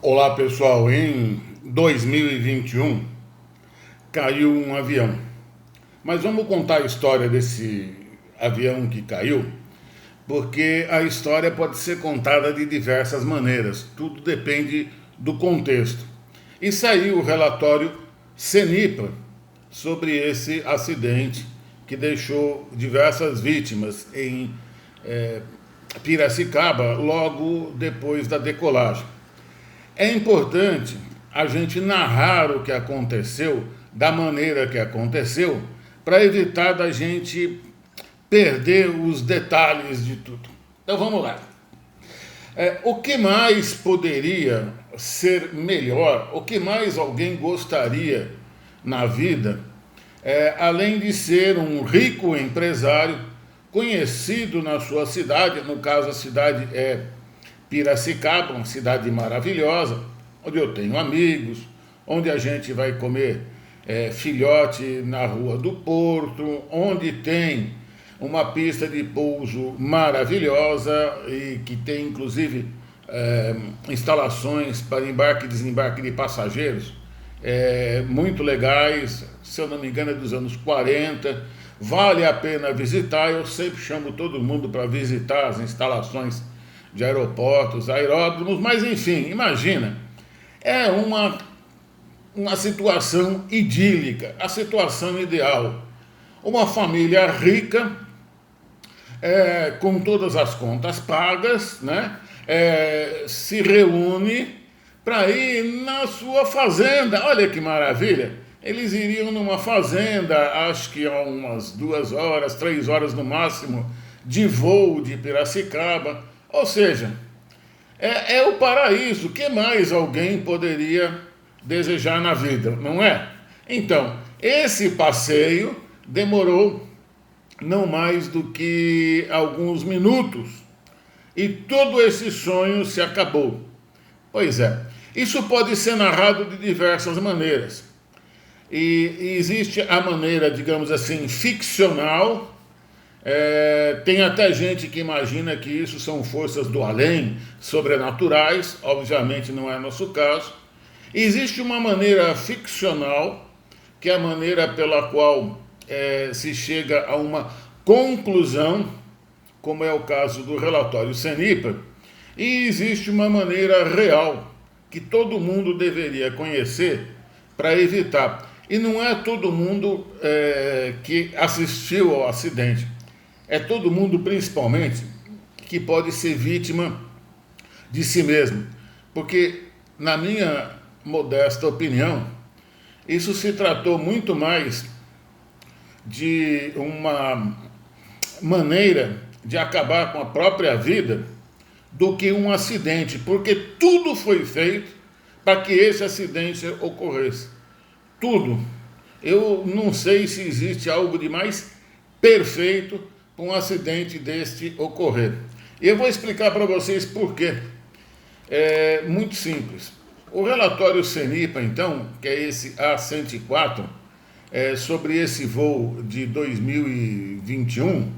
Olá pessoal, em 2021 caiu um avião. Mas vamos contar a história desse avião que caiu, porque a história pode ser contada de diversas maneiras, tudo depende do contexto. E saiu o relatório CENIPA sobre esse acidente que deixou diversas vítimas em Piracicaba logo depois da decolagem. É importante a gente narrar o que aconteceu da maneira que aconteceu para evitar da gente perder os detalhes de tudo. Então vamos lá. O que mais poderia ser melhor? O que mais alguém gostaria na vida, além de ser um rico empresário conhecido na sua cidade? No caso, a cidade é Piracicaba, uma cidade maravilhosa, onde eu tenho amigos, onde a gente vai comer filhote na Rua do Porto, onde tem uma pista de pouso maravilhosa e que tem inclusive instalações para embarque e desembarque de passageiros muito legais, se eu não me engano é dos anos 40, vale a pena visitar, eu sempre chamo todo mundo para visitar as instalações de aeroportos, aeródromos, mas enfim, imagina, é uma situação idílica, a situação ideal. Uma família rica, com todas as contas pagas, né? Se reúne para ir na sua fazenda. Olha que maravilha! Eles iriam numa fazenda, acho que a umas 2 horas, 3 horas no máximo, de voo de Piracicaba. Ou seja, é o paraíso. O que mais alguém poderia desejar na vida, não é? Então, esse passeio demorou não mais do que alguns minutos e todo esse sonho se acabou. Pois é, isso pode ser narrado de diversas maneiras. E existe a maneira, digamos assim, ficcional. Tem até gente que imagina que isso são forças do além, sobrenaturais, obviamente não é nosso caso. Existe uma maneira ficcional, que é a maneira pela qual se chega a uma conclusão, como é o caso do relatório CENIPA, e existe uma maneira real, que todo mundo deveria conhecer para evitar. E não é todo mundo que assistiu ao acidente, é todo mundo, principalmente, que pode ser vítima de si mesmo. Porque, na minha modesta opinião, isso se tratou muito mais de uma maneira de acabar com a própria vida do que um acidente, porque tudo foi feito para que esse acidente ocorresse. Tudo. Eu não sei se existe algo de mais perfeito para um acidente deste ocorrer. E eu vou explicar para vocês por quê. É muito simples. O relatório CENIPA, então, que é esse A104, sobre esse voo de 2021,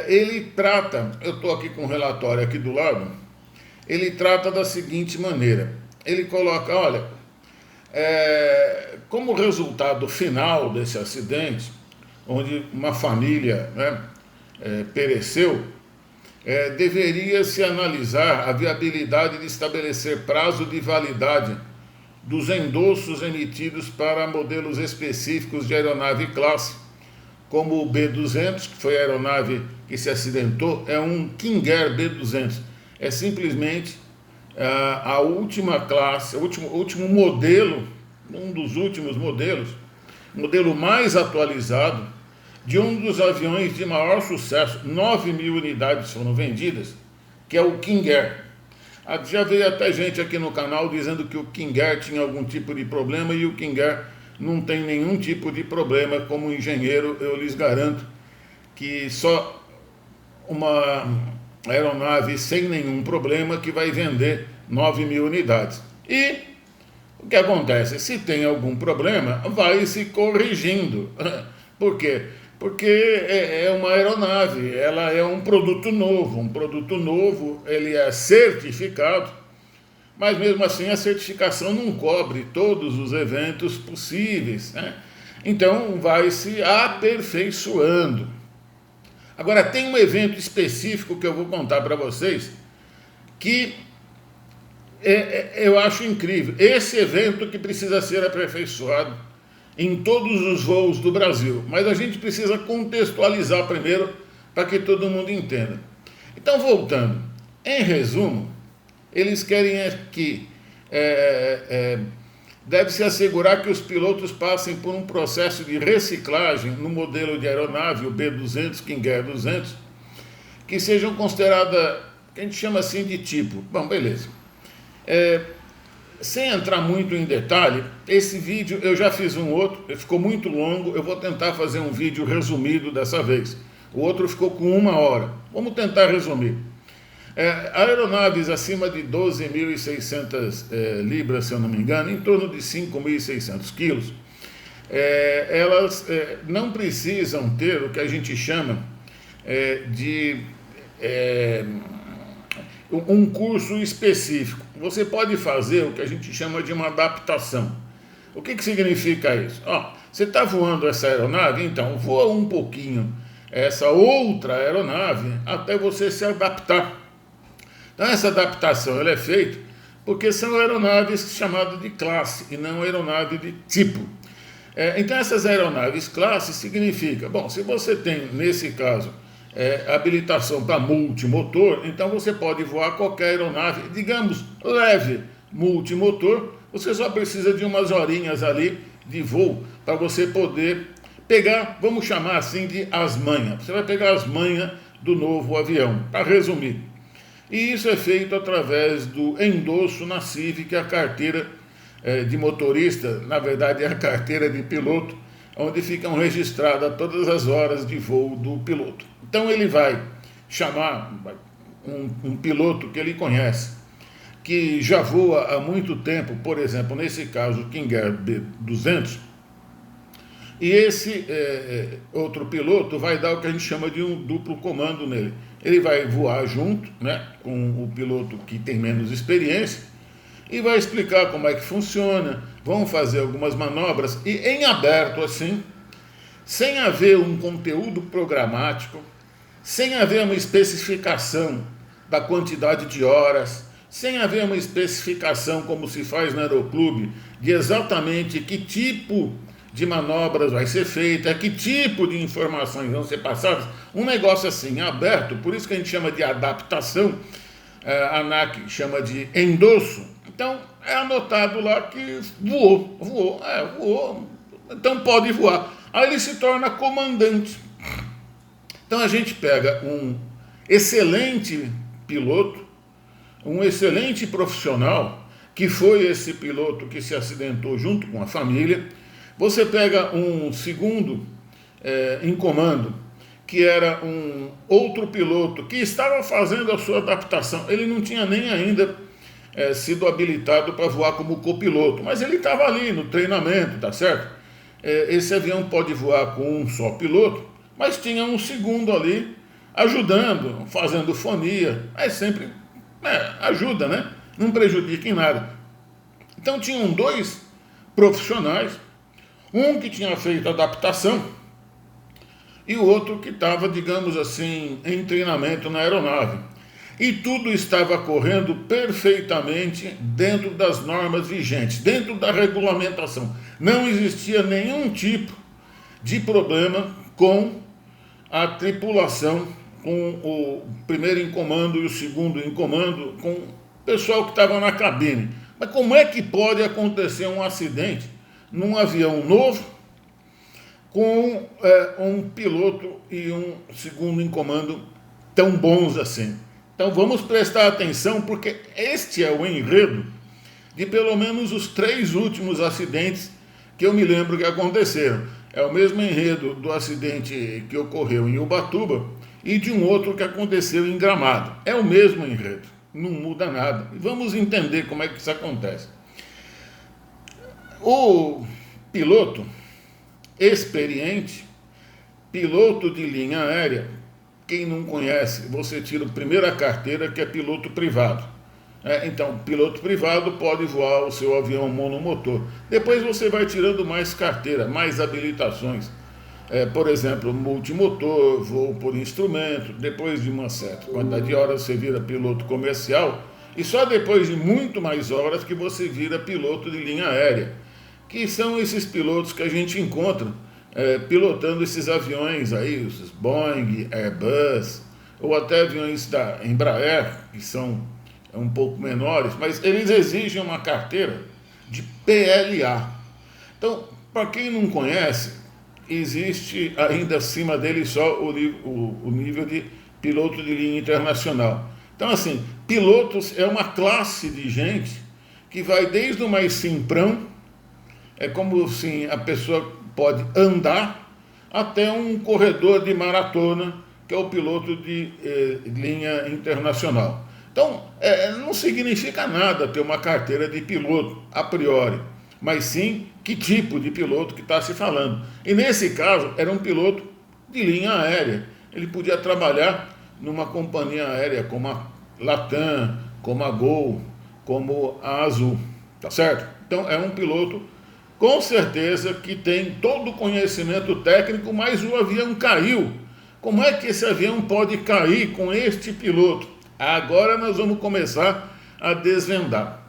ele trata, eu estou aqui com o relatório aqui do lado, ele trata da seguinte maneira. Ele coloca, olha, como resultado final desse acidente, onde uma família, né, pereceu, deveria se analisar a viabilidade de estabelecer prazo de validade dos endossos emitidos para modelos específicos de aeronave classe, como o B-200, que foi a aeronave que se acidentou, é um King Air B-200. É simplesmente a última classe, o último modelo, um dos últimos modelos, modelo mais atualizado, de um dos aviões de maior sucesso, 9.000 unidades foram vendidas, que é o King Air. Já veio até gente aqui no canal dizendo que o King Air tinha algum tipo de problema e o King Air não tem nenhum tipo de problema. Como engenheiro, eu lhes garanto que só uma aeronave sem nenhum problema que vai vender 9.000 unidades. E o que acontece? Se tem algum problema, vai se corrigindo. Por quê? Porque é uma aeronave, ela é um produto novo. Um produto novo, ele é certificado, mas mesmo assim a certificação não cobre todos os eventos possíveis, né? Então vai se aperfeiçoando. Agora tem um evento específico que eu vou contar para vocês que eu acho incrível. Esse evento que precisa ser aperfeiçoado em todos os voos do Brasil, mas a gente precisa contextualizar primeiro para que todo mundo entenda. Então, voltando, em resumo, eles querem que deve-se assegurar que os pilotos passem por um processo de reciclagem no modelo de aeronave, o B200, King Air 200, que sejam consideradas, que a gente chama assim de tipo. Bom, beleza. Sem entrar muito em detalhe, esse vídeo eu já fiz um outro, ficou muito longo, eu vou tentar fazer um vídeo resumido dessa vez. O outro ficou com 1 hora. Vamos tentar resumir. Aeronaves acima de 12.600 libras, se eu não me engano, em torno de 5.600 quilos, elas não precisam ter o que a gente chama de um curso específico. Você pode fazer o que a gente chama de uma adaptação. O que significa isso? Você está voando essa aeronave, então voa um pouquinho essa outra aeronave até você se adaptar. Então essa adaptação ela é feita porque são aeronaves chamadas de classe e não aeronave de tipo. Então essas aeronaves classe significa, bom, se você tem, nesse caso, habilitação para multimotor, então você pode voar qualquer aeronave, digamos, leve multimotor, você só precisa de umas horinhas ali de voo para você poder pegar, vamos chamar assim de as manhas. Você vai pegar as manhas do novo avião, para resumir. E isso é feito através do endosso na CIV, que é a carteira de motorista, na verdade é a carteira de piloto, onde ficam registradas todas as horas de voo do piloto. Então ele vai chamar um piloto que ele conhece, que já voa há muito tempo, por exemplo, nesse caso, King Air B200, e esse outro piloto vai dar o que a gente chama de um duplo comando nele. Ele vai voar junto, né, com o piloto que tem menos experiência e vai explicar como é que funciona, vão fazer algumas manobras e em aberto assim, sem haver um conteúdo programático, sem haver uma especificação da quantidade de horas, sem haver uma especificação como se faz no aeroclube de exatamente que tipo de manobras vai ser feita, que tipo de informações vão ser passadas, um negócio assim aberto, por isso que a gente chama de adaptação, a ANAC chama de endosso. Então é anotado lá que voou, então pode voar. Aí ele se torna comandante. Então a gente pega um excelente piloto, um excelente profissional, que foi esse piloto que se acidentou junto com a família. Você pega um segundo em comando, que era um outro piloto que estava fazendo a sua adaptação. Ele não tinha nem ainda sido habilitado para voar como copiloto, mas ele estava ali no treinamento, tá certo? Esse avião pode voar com um só piloto, mas tinha um segundo ali ajudando, fazendo fonia, mas sempre ajuda, né? Não prejudica em nada. Então tinham 2 profissionais, um que tinha feito adaptação e o outro que estava, digamos assim, em treinamento na aeronave. E tudo estava correndo perfeitamente dentro das normas vigentes, dentro da regulamentação. Não existia nenhum tipo de problema com a tripulação, com o primeiro em comando e o segundo em comando, com o pessoal que estava na cabine. Mas como é que pode acontecer um acidente num avião novo com um piloto e um segundo em comando tão bons assim? Então vamos prestar atenção, porque este é o enredo de pelo menos os 3 últimos acidentes que eu me lembro que aconteceram. É o mesmo enredo do acidente que ocorreu em Ubatuba e de um outro que aconteceu em Gramado. É o mesmo enredo, não muda nada. E vamos entender como é que isso acontece. O piloto experiente, piloto de linha aérea, quem não conhece, você tira a primeira carteira, que é piloto privado. Então, piloto privado pode voar o seu avião monomotor. Depois você vai tirando mais carteira, mais habilitações. Por exemplo, multimotor, voo por instrumento. Depois de uma certa quantidade de horas você vira piloto comercial. E só depois de muito mais horas que você vira piloto de linha aérea. Que são esses pilotos que a gente encontra pilotando esses aviões aí, os Boeing, Airbus, ou até aviões da Embraer, que são um pouco menores, mas eles exigem uma carteira de PLA. Então, para quem não conhece, existe ainda acima dele só o nível de piloto de linha internacional. Então, assim, pilotos é uma classe de gente que vai desde o mais simprão, é como assim, a pessoa pode andar, até um corredor de maratona, que é o piloto de linha internacional. Então, não significa nada ter uma carteira de piloto, a priori, mas sim que tipo de piloto que está se falando. E nesse caso, era um piloto de linha aérea. Ele podia trabalhar numa companhia aérea como a Latam, como a Gol, como a Azul, tá certo? Então, é um piloto, com certeza, que tem todo o conhecimento técnico, mas o avião caiu. Como é que esse avião pode cair com este piloto? Agora nós vamos começar a desvendar.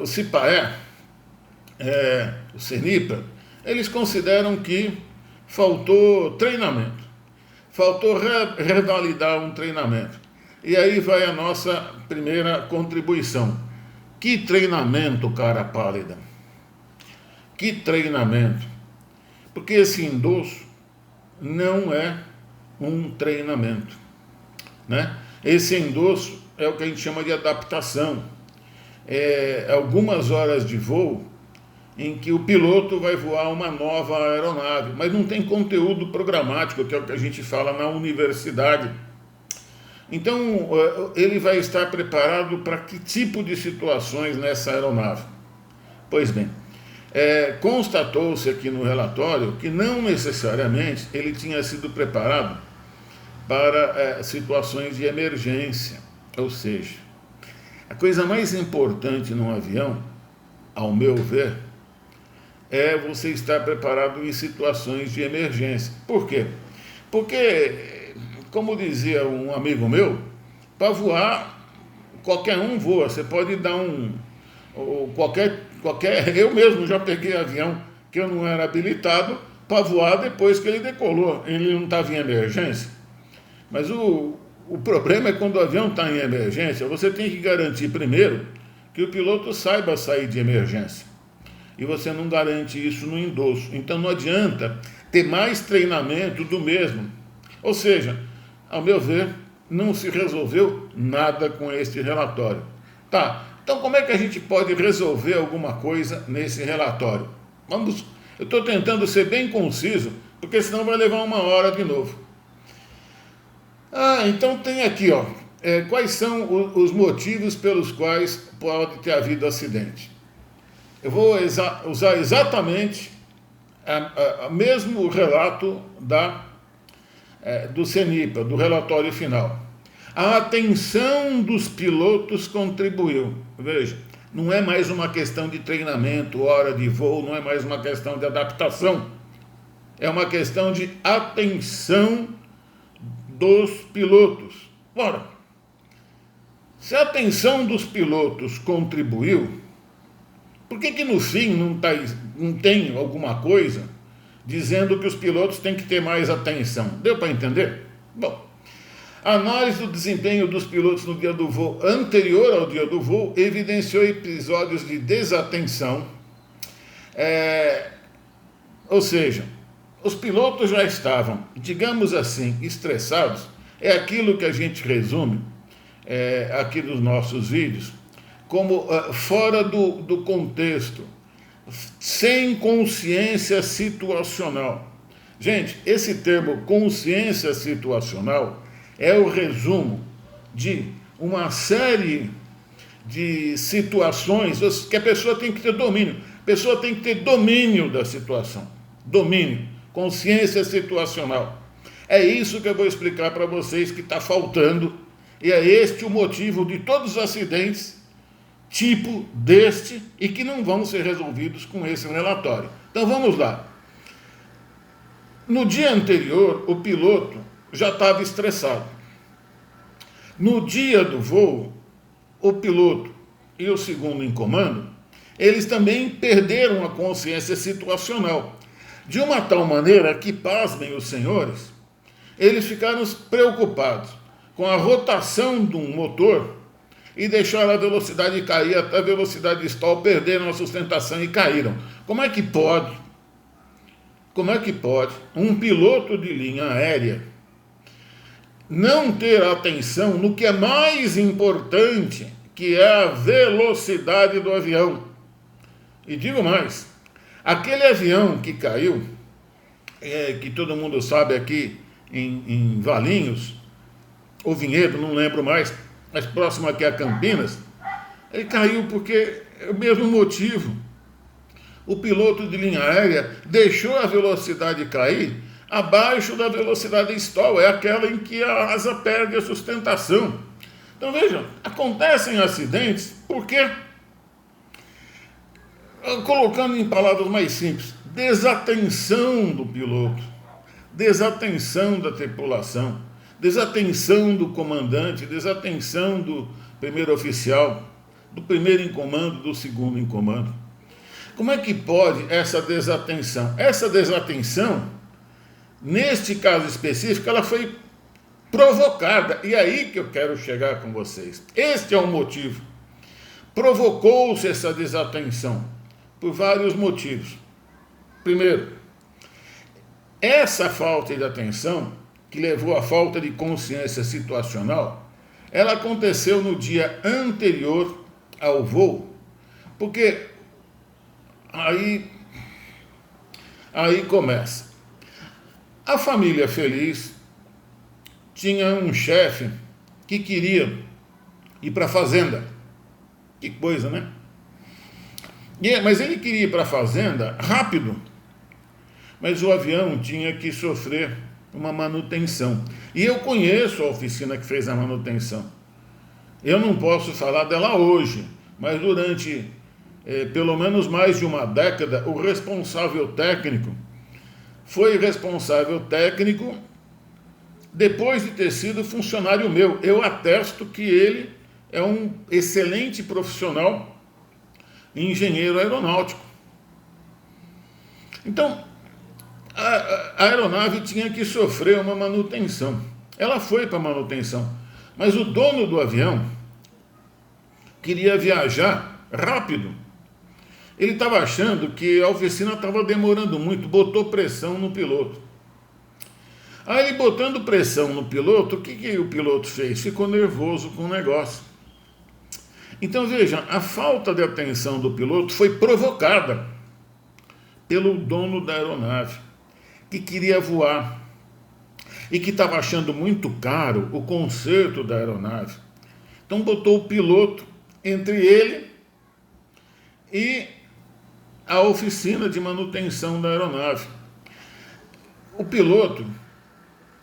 O CIPAE, o CENIPA, eles consideram que faltou treinamento, faltou revalidar um treinamento. E aí vai a nossa primeira contribuição. Que treinamento, cara pálida? Que treinamento? Porque esse endosso não é um treinamento, né? Esse endosso é o que a gente chama de adaptação. Algumas horas de voo em que o piloto vai voar uma nova aeronave, mas não tem conteúdo programático, que é o que a gente fala na universidade. Então, ele vai estar preparado para que tipo de situações nessa aeronave? Pois bem, constatou-se aqui no relatório que não necessariamente ele tinha sido preparado para situações de emergência. Ou seja, a coisa mais importante num avião, ao meu ver, é você estar preparado em situações de emergência. Por quê? Porque, como dizia um amigo meu, para voar, qualquer um voa. Você pode dar eu mesmo já peguei avião que eu não era habilitado para voar depois que ele decolou. Ele não estava em emergência. Mas o problema é quando o avião está em emergência, você tem que garantir primeiro que o piloto saiba sair de emergência. E você não garante isso no endosso. Então não adianta ter mais treinamento do mesmo. Ou seja, ao meu ver, não se resolveu nada com este relatório. Tá, então como é que a gente pode resolver alguma coisa nesse relatório? Eu estou tentando ser bem conciso, porque senão vai levar uma hora de novo. Então tem aqui, quais são os motivos pelos quais pode ter havido acidente. Eu vou usar exatamente o mesmo relato do CENIPA, do relatório final. A atenção dos pilotos contribuiu. Veja, não é mais uma questão de treinamento, hora de voo, não é mais uma questão de adaptação. É uma questão de atenção dos pilotos. Ora, se a atenção dos pilotos contribuiu, por que no fim não tem alguma coisa dizendo que os pilotos têm que ter mais atenção? Deu para entender? Bom, a análise do desempenho dos pilotos no dia do voo anterior ao dia do voo evidenciou episódios de desatenção, ou seja, os pilotos já estavam, digamos assim, estressados. É aquilo que a gente resume aqui nos nossos vídeos como fora do contexto, sem consciência situacional. Gente, esse termo consciência situacional é o resumo de uma série de situações que a pessoa tem que ter domínio. A pessoa tem que ter domínio da situação. Domínio, consciência situacional. É isso que eu vou explicar para vocês que está faltando E é este o motivo de todos os acidentes tipo deste e que não vão ser resolvidos com esse relatório. Então vamos lá. No dia anterior, o piloto já estava estressado. No dia do voo, o piloto e o segundo em comando, eles também perderam a consciência situacional, de uma tal maneira que, pasmem os senhores, eles ficaram preocupados com a rotação de um motor e deixaram a velocidade cair até a velocidade de stall, perderam a sustentação e caíram. Como é que pode um piloto de linha aérea não ter atenção no que é mais importante, que é a velocidade do avião? E digo mais, aquele avião que caiu, que todo mundo sabe aqui em Valinhos, ou Vinhedo, não lembro mais, mas próximo aqui a Campinas, ele caiu porque é o mesmo motivo. O piloto de linha aérea deixou a velocidade cair abaixo da velocidade stall, é aquela em que a asa perde a sustentação. Então vejam, acontecem acidentes porque, colocando em palavras mais simples, desatenção do piloto, desatenção da tripulação, desatenção do comandante, desatenção do primeiro oficial, do primeiro em comando, do segundo em comando. Como é que pode essa desatenção? Essa desatenção, neste caso específico, ela foi provocada. E é aí que eu quero chegar com vocês. Este é o motivo. Provocou-se essa desatenção por vários motivos. Primeiro, essa falta de atenção, que levou à falta de consciência situacional, ela aconteceu no dia anterior ao voo, porque aí começa. A família feliz tinha um chefe que queria ir para a fazenda. Que coisa, né? Mas ele queria ir para a fazenda rápido, mas o avião tinha que sofrer uma manutenção. E eu conheço a oficina que fez a manutenção. Eu não posso falar dela hoje, mas durante pelo menos mais de uma década, o responsável técnico foi responsável técnico depois de ter sido funcionário meu. Eu atesto que ele é um excelente profissional engenheiro aeronáutico. Então, a aeronave tinha que sofrer uma manutenção. Ela foi para a manutenção, mas o dono do avião queria viajar rápido. Ele estava achando que a oficina estava demorando muito, botou pressão no piloto. Aí ele botando pressão no piloto, o que o piloto fez? Ficou nervoso com o negócio. Então veja, a falta de atenção do piloto foi provocada pelo dono da aeronave, que queria voar e que estava achando muito caro o conserto da aeronave. Então botou o piloto entre ele e a oficina de manutenção da aeronave. O piloto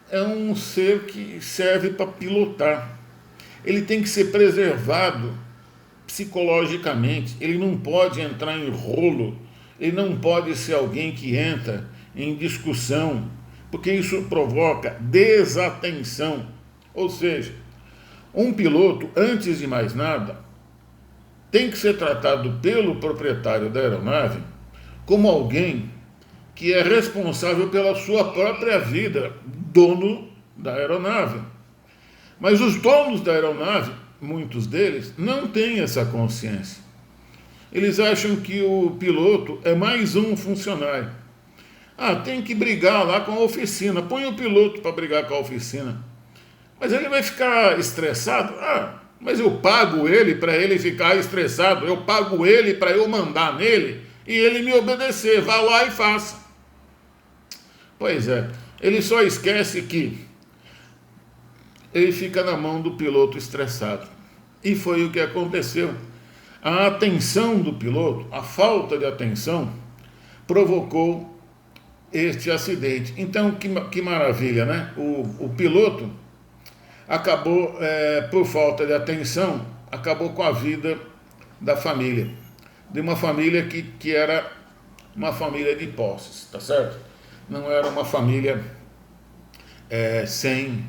é um ser que serve para pilotar. Ele tem que ser preservado psicologicamente. Ele não pode entrar em rolo. Ele não pode ser alguém que entra em discussão, porque isso provoca desatenção. Ou seja, um piloto, antes de mais nada, tem que ser tratado pelo proprietário da aeronave como alguém que é responsável pela sua própria vida, dono da aeronave. Mas os donos da aeronave, muitos deles, não têm essa consciência. Eles acham que o piloto é mais um funcionário. Tem que brigar lá com a oficina. Põe o piloto para brigar com a oficina. Mas ele vai ficar estressado? Mas eu pago ele para ele ficar estressado. Eu pago ele para eu mandar nele e ele me obedecer. Vá lá e faça. Pois é, ele só esquece que ele fica na mão do piloto estressado. E foi o que aconteceu. A atenção do piloto, a falta de atenção, provocou este acidente. Então, que maravilha, né? O piloto acabou, por falta de atenção, acabou com a vida da família, de uma família que era uma família de posses, tá certo? Não era uma família sem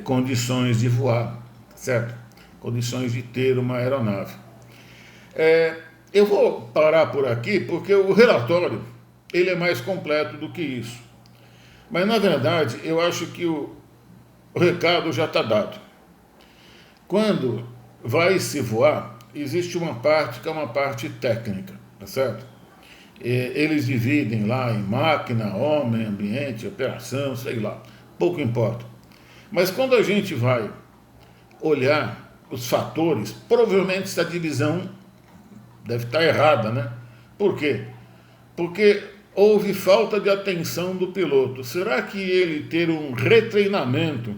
condições de voar, certo? Condições de ter uma aeronave. Eu vou parar por aqui porque o relatório ele é mais completo do que isso. Mas, na verdade, eu acho que o recado já está dado. Quando vai se voar, existe uma parte que é uma parte técnica, tá certo? Eles dividem lá em máquina, homem, ambiente, operação, sei lá, pouco importa. Mas quando a gente vai olhar os fatores, provavelmente essa divisão deve estar errada, né? Por quê? Porque houve falta de atenção do piloto. Será que ele ter um retreinamento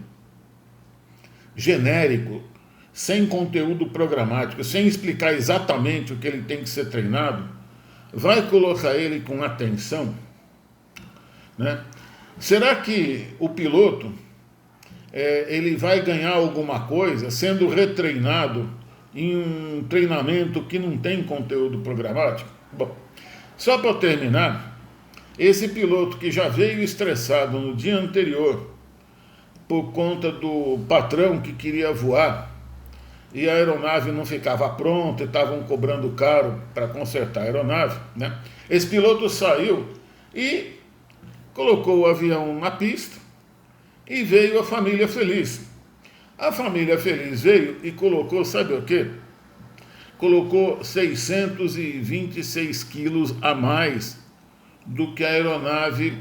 genérico, sem conteúdo programático, sem explicar exatamente o que ele tem que ser treinado, vai colocar ele com atenção? Né? Será que o piloto ele vai ganhar alguma coisa sendo retreinado em um treinamento que não tem conteúdo programático? Bom, só para terminar, esse piloto que já veio estressado no dia anterior por conta do patrão que queria voar e a aeronave não ficava pronta e estavam cobrando caro para consertar a aeronave, né? Esse piloto saiu e colocou o avião na pista e veio a família feliz. A família feliz veio e colocou, sabe o quê? Colocou 626 quilos a mais do que a aeronave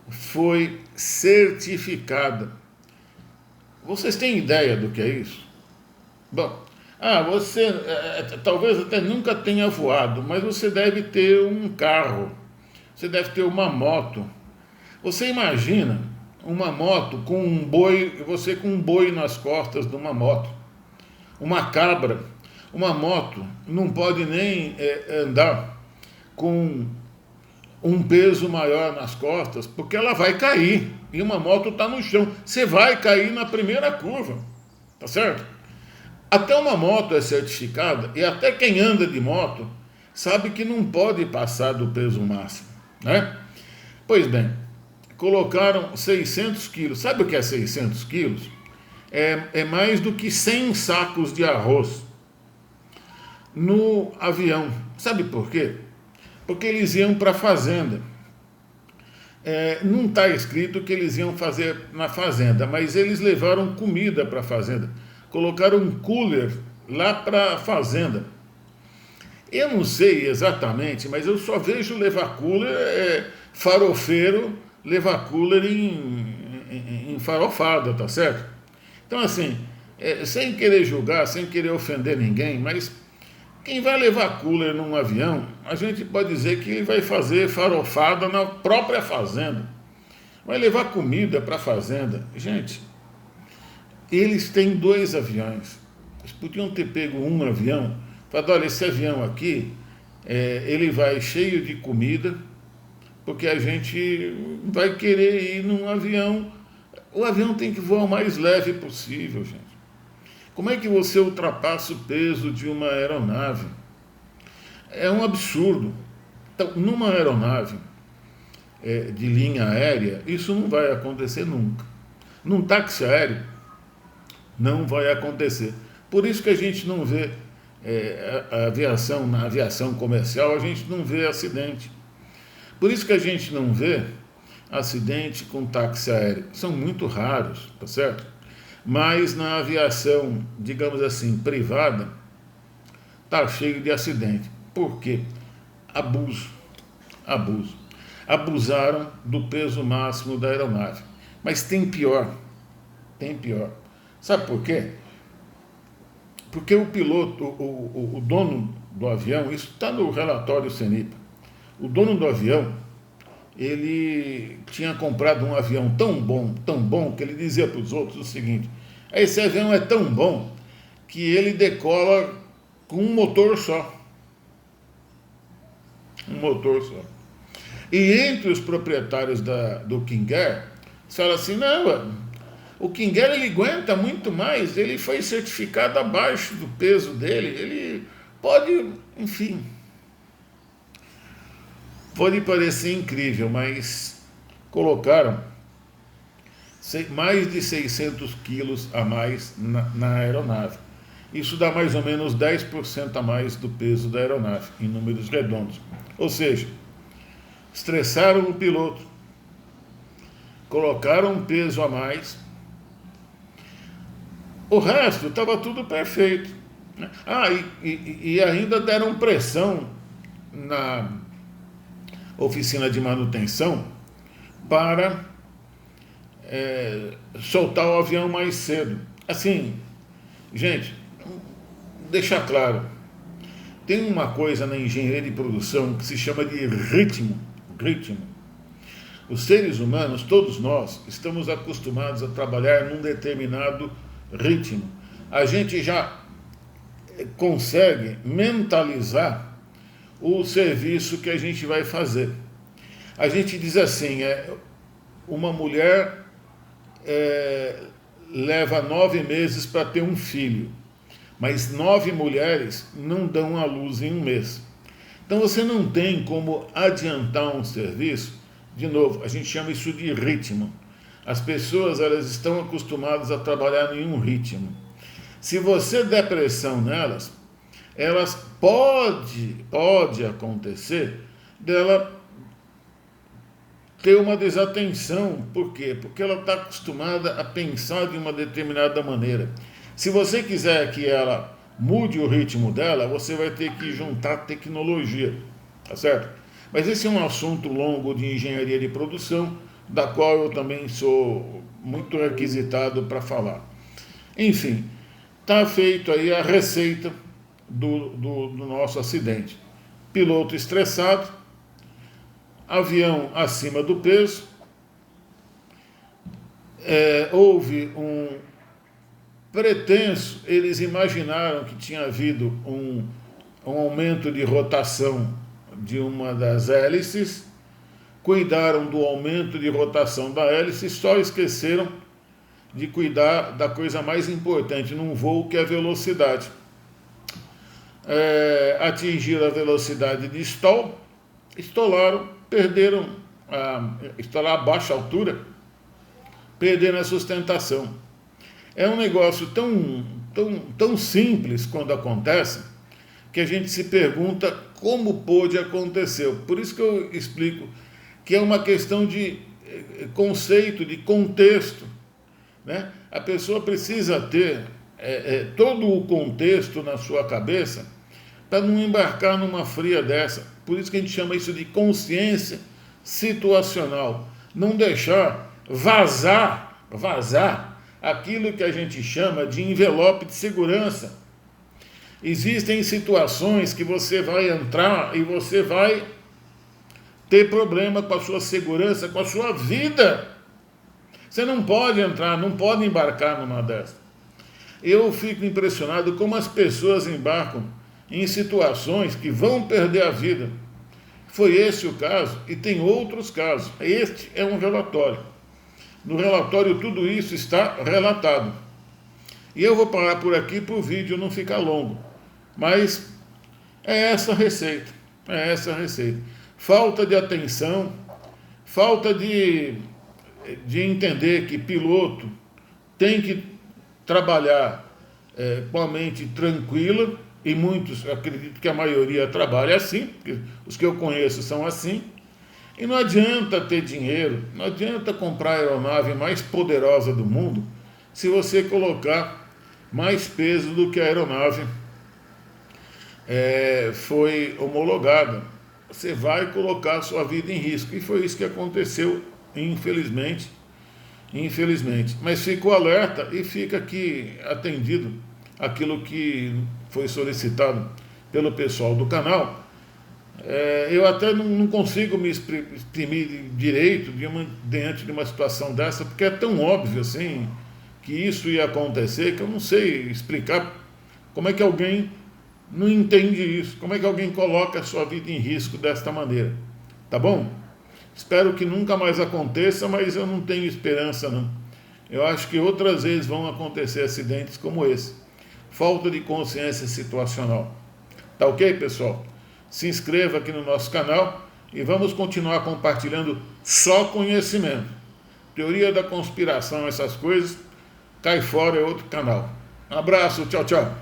foi certificada. Vocês têm ideia do que é isso? Bom, você talvez até nunca tenha voado, mas você deve ter um carro, você deve ter uma moto. Você imagina uma moto com um boi, você com um boi nas costas de uma moto, uma cabra. Uma moto não pode nem andar com um peso maior nas costas, porque ela vai cair. E uma moto está no chão. Você vai cair na primeira curva. Tá certo? Até uma moto é certificada, e até quem anda de moto sabe que não pode passar do peso máximo. Né? Pois bem, colocaram 600 quilos. Sabe o que é 600 quilos? É mais do que 100 sacos de arroz no avião. Sabe por quê? Porque eles iam para a fazenda. Não está escrito que eles iam fazer na fazenda, mas eles levaram comida para a fazenda. Colocaram um cooler lá para a fazenda. Eu não sei exatamente, mas eu só vejo levar cooler, farofeiro levar cooler em farofada, tá certo? Então, assim, sem querer julgar, sem querer ofender ninguém, mas quem vai levar cooler num avião, a gente pode dizer que ele vai fazer farofada na própria fazenda. Vai levar comida para a fazenda. Gente, eles têm 2 aviões. Eles podiam ter pego um avião, falado, olha, esse avião aqui, ele vai cheio de comida, porque a gente vai querer ir num avião. O avião tem que voar o mais leve possível, gente. Como é que você ultrapassa o peso de uma aeronave? É um absurdo. Então, numa aeronave de linha aérea, isso não vai acontecer nunca. Num táxi aéreo, não vai acontecer. Por isso que a gente não vê a aviação, na aviação comercial, a gente não vê acidente. Por isso que a gente não vê acidente com táxi aéreo. São muito raros, tá certo? Mas na aviação, digamos assim, privada, está cheio de acidente. Por quê? Abuso. Abusaram do peso máximo da aeronave. Mas tem pior. Sabe por quê? Porque o piloto, o dono do avião, isso está no relatório CENIPA, o dono do avião, ele tinha comprado um avião tão bom, que ele dizia para os outros o seguinte: esse avião é tão bom que ele decola com um motor só. E entre os proprietários do King Air, fala assim, não, O Quinguela, ele aguenta muito mais, ele foi certificado abaixo do peso dele, ele pode, enfim, pode parecer incrível, mas colocaram mais de 600 quilos a mais na aeronave. Isso dá mais ou menos 10% a mais do peso da aeronave, em números redondos. Ou seja, estressaram o piloto, colocaram um peso a mais, o resto estava tudo perfeito. E ainda deram pressão na oficina de manutenção para soltar o avião mais cedo. Assim, gente, deixar claro, tem uma coisa na engenharia de produção que se chama de ritmo. Os seres humanos, todos nós, estamos acostumados a trabalhar num determinado ritmo. A gente já consegue mentalizar o serviço que a gente vai fazer. A gente diz assim, uma mulher leva 9 meses para ter um filho, mas 9 mulheres não dão à luz em um mês. Então você não tem como adiantar um serviço. De novo, a gente chama isso de ritmo. As pessoas, elas estão acostumadas a trabalhar em um ritmo. Se você der pressão nelas, elas pode acontecer dela ter uma desatenção. Por quê? Porque ela está acostumada a pensar de uma determinada maneira. Se você quiser que ela mude o ritmo dela, você vai ter que juntar tecnologia, tá certo? Mas esse é um assunto longo de engenharia de produção, da qual eu também sou muito requisitado para falar. Enfim, está feito aí a receita do nosso acidente. Piloto estressado, avião acima do peso, houve um pretenso, eles imaginaram que tinha havido um aumento de rotação de uma das hélices, cuidaram do aumento de rotação da hélice, só esqueceram de cuidar da coisa mais importante num voo, que é a velocidade. Atingiram a velocidade de stall, estolaram, perderam estalar a baixa altura, perderam a sustentação. É um negócio tão simples quando acontece, que a gente se pergunta como pôde acontecer. Por isso que eu explico que é uma questão de conceito, de contexto, né? A pessoa precisa ter todo o contexto na sua cabeça para não embarcar numa fria dessa. Por isso que a gente chama isso de consciência situacional. Não deixar vazar aquilo que a gente chama de envelope de segurança. Existem situações que você vai entrar e você vai ter problema com a sua segurança, com a sua vida. Você não pode entrar, não pode embarcar numa dessas. Eu fico impressionado como as pessoas embarcam em situações que vão perder a vida. Foi esse o caso, e tem outros casos. Este é um relatório. No relatório tudo isso está relatado. E eu vou parar por aqui para o vídeo não ficar longo. Mas é essa receita. Falta de atenção, falta de entender que piloto tem que trabalhar com a mente tranquila, e muitos, acredito que a maioria trabalha assim, porque os que eu conheço são assim. E não adianta ter dinheiro, não adianta comprar a aeronave mais poderosa do mundo se você colocar mais peso do que a aeronave foi homologada. Você vai colocar a sua vida em risco. E foi isso que aconteceu, infelizmente. Mas fico alerta e fica aqui atendido aquilo que foi solicitado pelo pessoal do canal. Eu até não consigo me exprimir direito diante de uma situação dessa, porque é tão óbvio assim que isso ia acontecer, que eu não sei explicar como é que alguém não entende isso, como é que alguém coloca a sua vida em risco desta maneira. Tá bom? Espero que nunca mais aconteça, mas eu não tenho esperança não. eu acho que outras vezes vão acontecer acidentes como esse. Falta de consciência situacional. Tá ok, pessoal? Se inscreva aqui no nosso canal e vamos continuar compartilhando só conhecimento. Teoria da conspiração, essas coisas, cai fora, é outro canal. Um abraço, tchau, tchau.